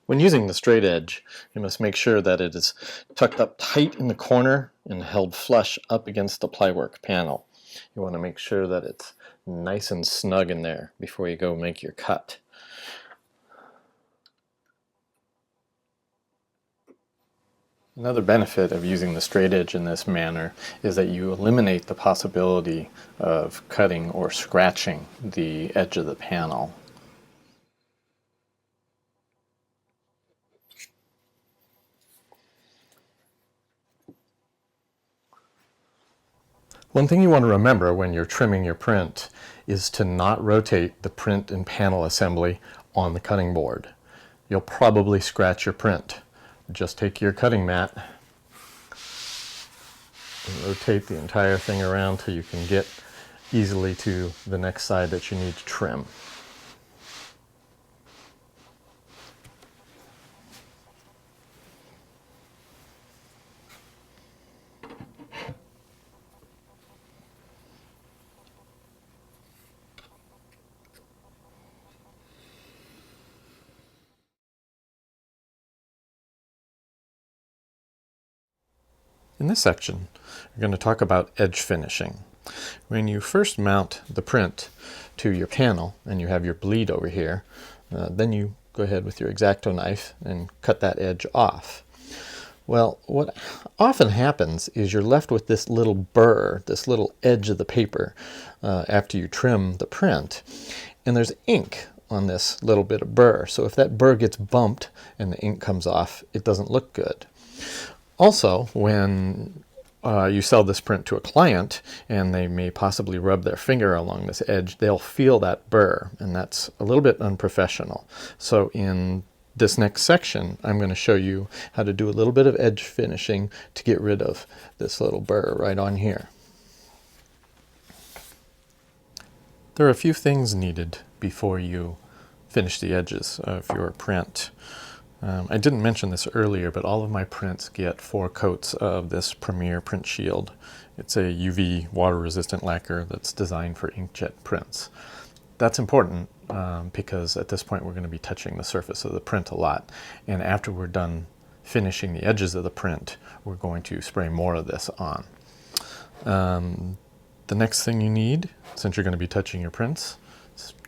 When using the straight edge, you must make sure that it is tucked up tight in the corner and held flush up against the Plywerk panel. You want to make sure that it's nice and snug in there before you go make your cut. Another benefit of using the straight edge in this manner is that you eliminate the possibility of cutting or scratching the edge of the panel. One thing you want to remember when you're trimming your print is to not rotate the print and panel assembly on the cutting board. You'll probably scratch your print. Just take your cutting mat and rotate the entire thing around till you can get easily to the next side that you need to trim. In this section, we're going to talk about edge finishing. When you first mount the print to your panel and you have your bleed over here, then you go ahead with your X-Acto knife and cut that edge off. Well, what often happens is you're left with this little burr, this little edge of the paper after you trim the print, and there's ink on this little bit of burr. So if that burr gets bumped and the ink comes off, it doesn't look good. Also, when you sell this print to a client and they may possibly rub their finger along this edge, they'll feel that burr, and that's a little bit unprofessional. So in this next section, I'm going to show you how to do a little bit of edge finishing to get rid of this little burr right on here. There are a few things needed before you finish the edges of your print. I didn't mention this earlier, but all of my prints get 4 coats of this Premier Print Shield. It's a UV water-resistant lacquer that's designed for inkjet prints. That's important because at this point we're going to be touching the surface of the print a lot. And after we're done finishing the edges of the print, we're going to spray more of this on. The next thing you need, since you're going to be touching your prints,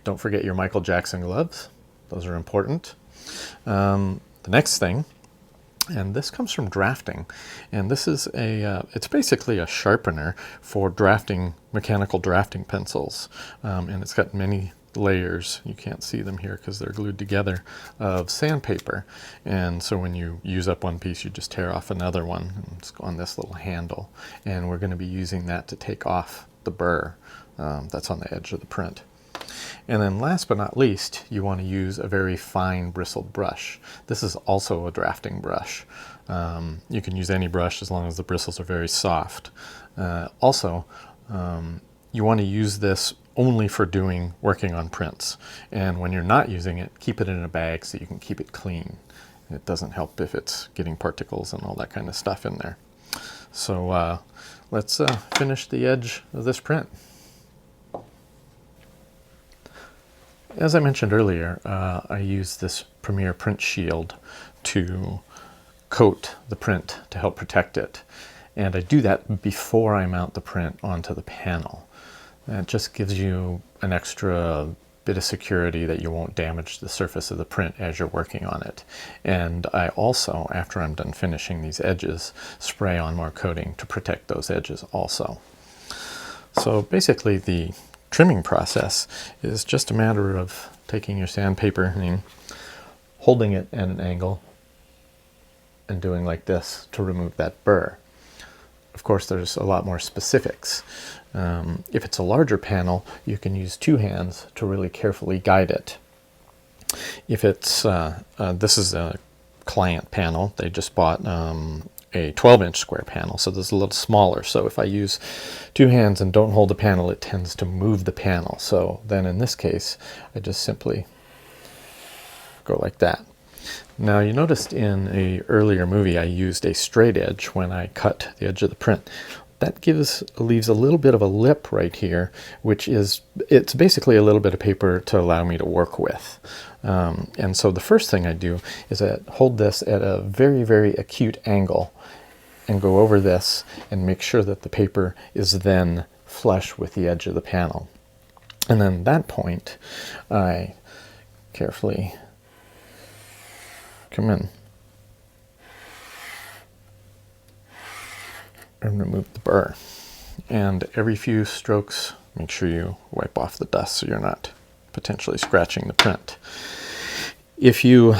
don't forget your Michael Jackson gloves. Those are important. The next thing, and this comes from drafting, and this is it's basically a sharpener for drafting, mechanical drafting pencils, and it's got many layers, you can't see them here because they're glued together, of sandpaper, and so when you use up one piece you just tear off another one, and it's on this little handle, and we're going to be using that to take off the burr that's on the edge of the print. And then last but not least, you want to use a very fine bristled brush. This is also a drafting brush. You can use any brush as long as the bristles are very soft. Also, you want to use this only for working on prints. And when you're not using it, keep it in a bag so you can keep it clean. It doesn't help if it's getting particles and all that kind of stuff in there. So let's finish the edge of this print. As I mentioned earlier, I use this Premier Print Shield to coat the print to help protect it. And I do that before I mount the print onto the panel. And it just gives you an extra bit of security that you won't damage the surface of the print as you're working on it. And I also, after I'm done finishing these edges, spray on more coating to protect those edges also. So basically the trimming process is just a matter of taking your sandpaper and holding it at an angle and doing like this to remove that burr. Of course, there's a lot more specifics. If it's a larger panel, you can use 2 hands to really carefully guide it. If it's, this is a client panel, they just bought a 12-inch square panel, so this is a little smaller. So if I use 2 hands and don't hold the panel, it tends to move the panel. So then in this case, I just simply go like that. Now you noticed in an earlier movie I used a straight edge when I cut the edge of the print. that leaves a little bit of a lip right here, it's basically a little bit of paper to allow me to work with. And so the first thing I do is hold this at a very, very acute angle and go over this and make sure that the paper is then flush with the edge of the panel. And then at that point, I carefully come in and remove the burr. And every few strokes, make sure you wipe off the dust so you're not potentially scratching the print. If you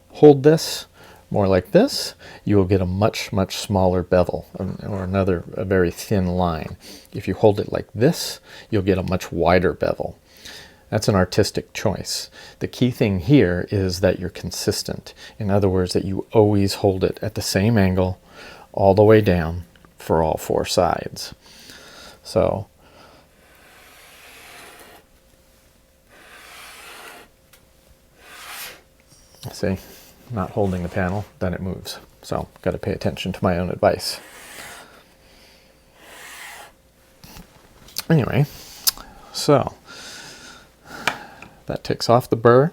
hold this more like this, you will get a much, much smaller bevel, or a very thin line. If you hold it like this, you'll get a much wider bevel. That's an artistic choice. The key thing here is that you're consistent. In other words, that you always hold it at the same angle all the way down for all four sides. So see, not holding the panel, then it moves. So got to pay attention to my own advice. Anyway, so that takes off the burr.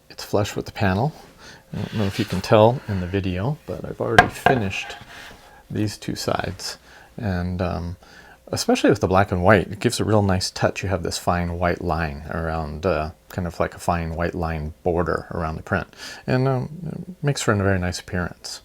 It's flush with the panel. I don't know if you can tell in the video, but I've already finished these two sides. And especially with the black and white, it gives a real nice touch. You have this fine white line around, kind of like a fine white line border around the print. And it makes for a very nice appearance.